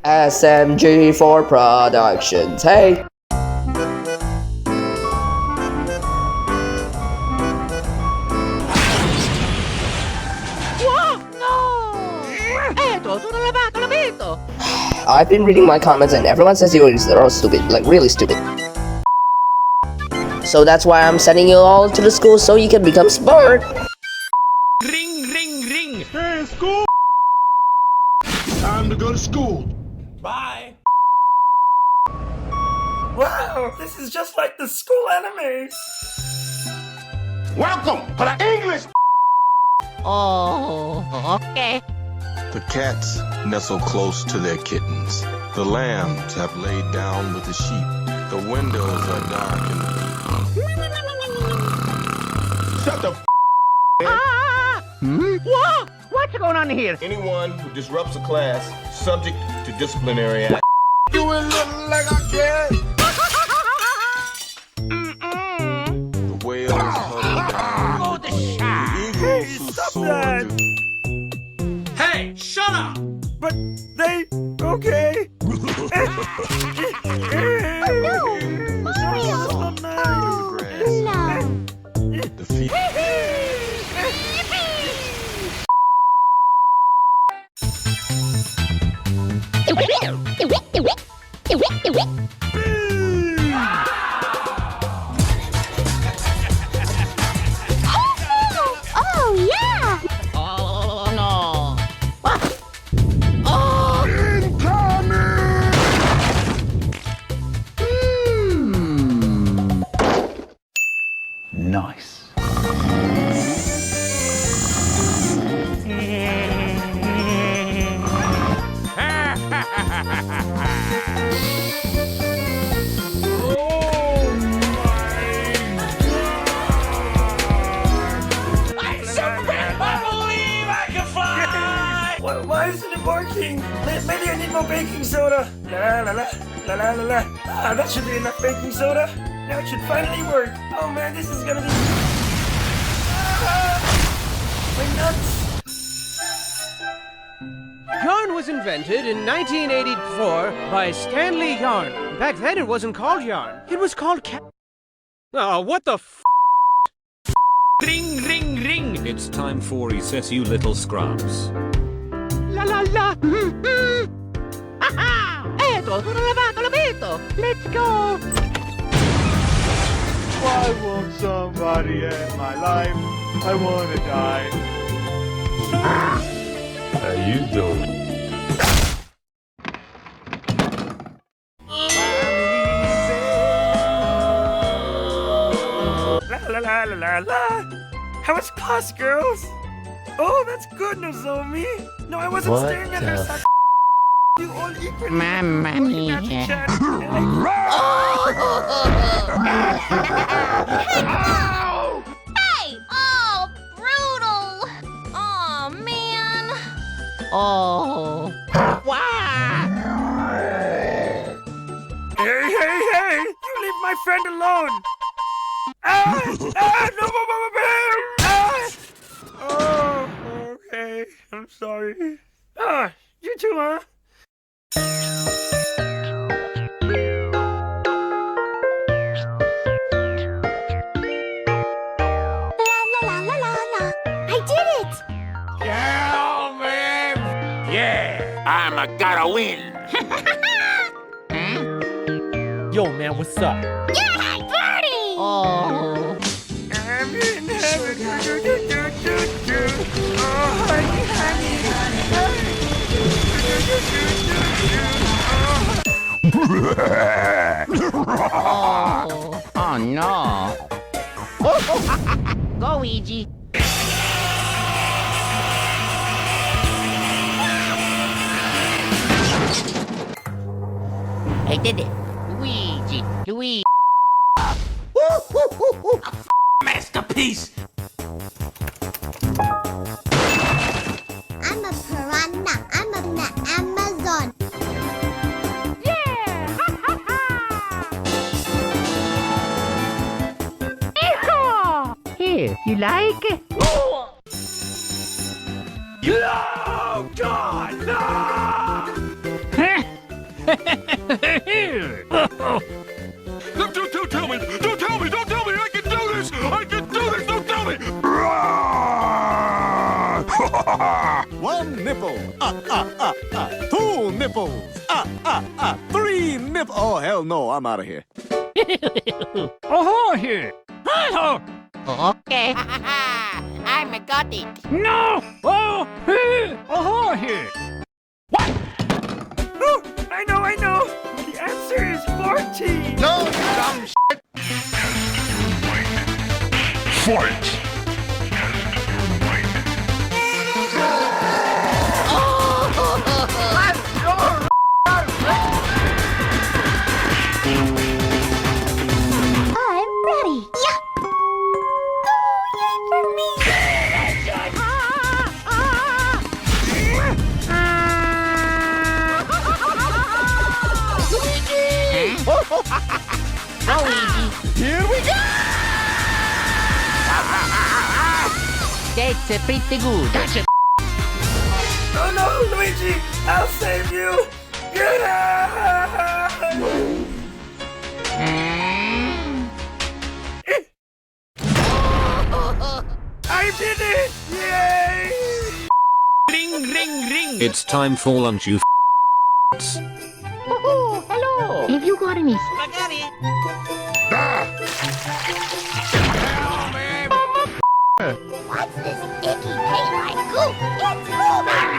SMG4 Productions. Hey! I've been reading my comments and everyone says you're all stupid, like really stupid. So that's why I'm sending you all to the school so you can become smart. Ring, ring, ring. Hey, school! Time to go to school. Bye. Wow, this is just like the school animes. Welcome to the English. Oh, okay. The cats nestle close to their kittens. The lambs have laid down with the sheep. The windows are dark and Shut the f***. What? What's going on here? anyone who disrupts a class subject to disciplinary action. You ain't looking like I care. The whales huddle down. Oh, the shark. The eagles who stop soar that. Hey, shut up. But they... okay. Mario. So nice. the feet. Oh, yeah. Oh, no. Oh. Nice. Why isn't it working? Maybe I need more baking soda. La la la la la la la. Ah, that should be enough baking soda. Now it should finally work. Oh man, this is gonna be. Ah, my nuts. Yarn was invented in 1984 by Stanley Yarn. Back then it wasn't called yarn. It was called Oh, what the f***? Ring, ring, ring. It's time for recess, you little scrubs. La la la. Aha! Eto, sono lavato, l'abito. Let's go. Why won't somebody end my life? I wanna die. How you doing? La la la la la la. How was class, girls? Oh, that's good, Nozomi. No, I wasn't staring at her. You all equally. Mamma Looking at mia. each other. Hey! Oh, brutal! Oh, man. Oh. Wow. Hey, hey, hey! You leave my friend alone! Ah! Ah! No, ah! Oh, okay. I'm sorry. Ah, you too, huh? La la la la la la. I did it! Yeah, man. Yeah, I'm a gotta win. Yo, man, what's up? Yeah, party! Oh. I'm in heaven. Oh, honey, honey. Oh. Oh, no. Go, Ouija. I did it. Luigi. Luigi. Masterpiece. I'm a piranha. I'm an Amazon. Yeah! Here, you like it? No, God, no! Oh, nipples. 3 nipples. Oh, hell no. I'm out of here. Oh, here. Hello. Okay. I got it. No. Oh, here. Oh, here. Oh, I know. The answer is 14. No, you dumb shit. Fight! I'm ready. Yeah. Oh, yay for me. Here we go. That's pretty good. Oh no, Luigi! I'll save you! Get out! I did it! Yay! Ring, ring, ring. It's time for lunch, you Oh, hello. Have you got any? What's this icky paint-like goop? It's moving!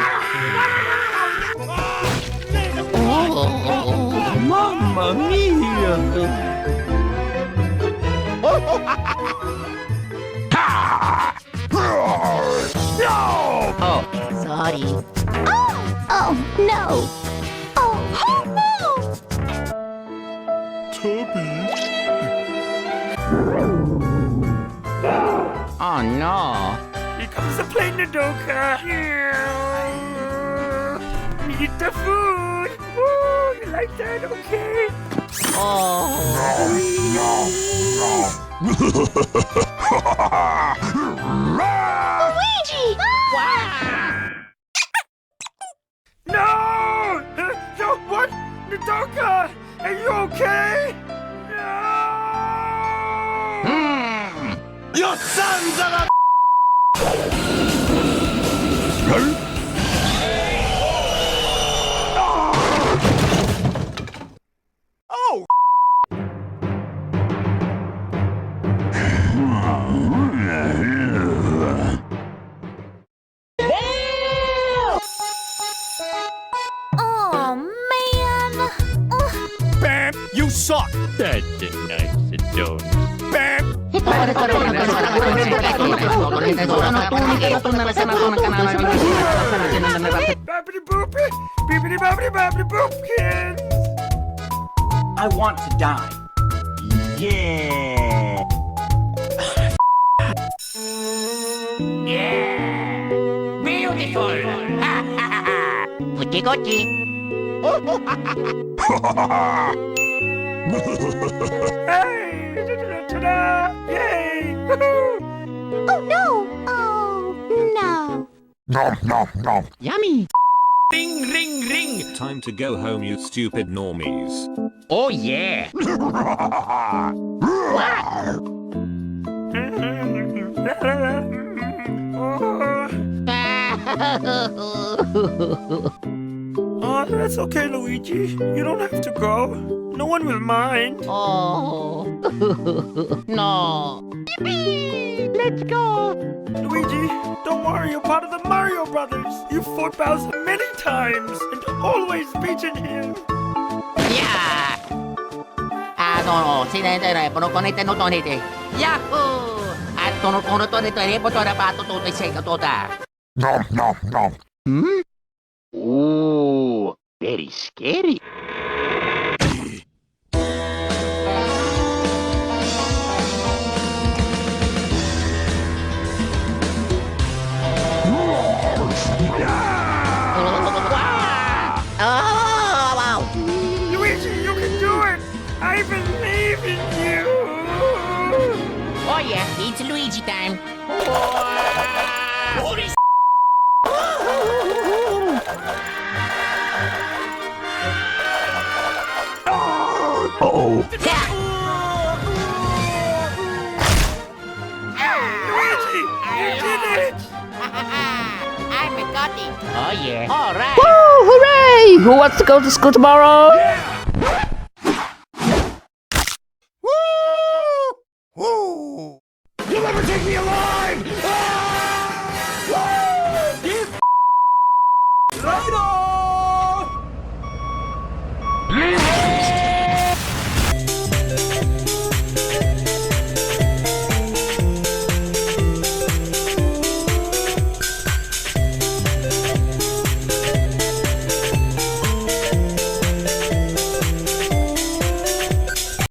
Mamma mia. Oh, Sorry. Oh no! Oh no! oh no. Here comes the plane, Nadoka! Eat the food! Ooh, you like that? Okay. Luigi! No! No, what? Nadoka! Are you okay? No! You sons of a... Oh! Oh man! Bam! You suck! That's a nice adorn. Bam! Boppity boopy! Beepity boppity boppity boopkins! I want to die. Yeah! Beautiful. Gucci. Hey! Ta-da! Yay! Woohoo! Oh no! Oh no! Yummy. Ring, ring, ring. Time to go home, you stupid normies. Oh, yeah. Oh, that's okay, Luigi. You don't have to go. No one will mind. Oh. No. Let's go. Luigi, don't worry, you're part of the Mario Brothers. You fought Bowser many times and always beaten him. Yeah. No. Sinendere, ponokonite no tonite. Yahoo! At tonokono tonite, repotora pato to say tota. Hmm? Ooh, very scary. Luigi, you can do it! I believe in you! Oh yeah, it's Luigi time. Holy Luigi, you did it! I got it. Oh yeah. All right. Woo! Hooray! Hey, who wants to go to school tomorrow? Yeah!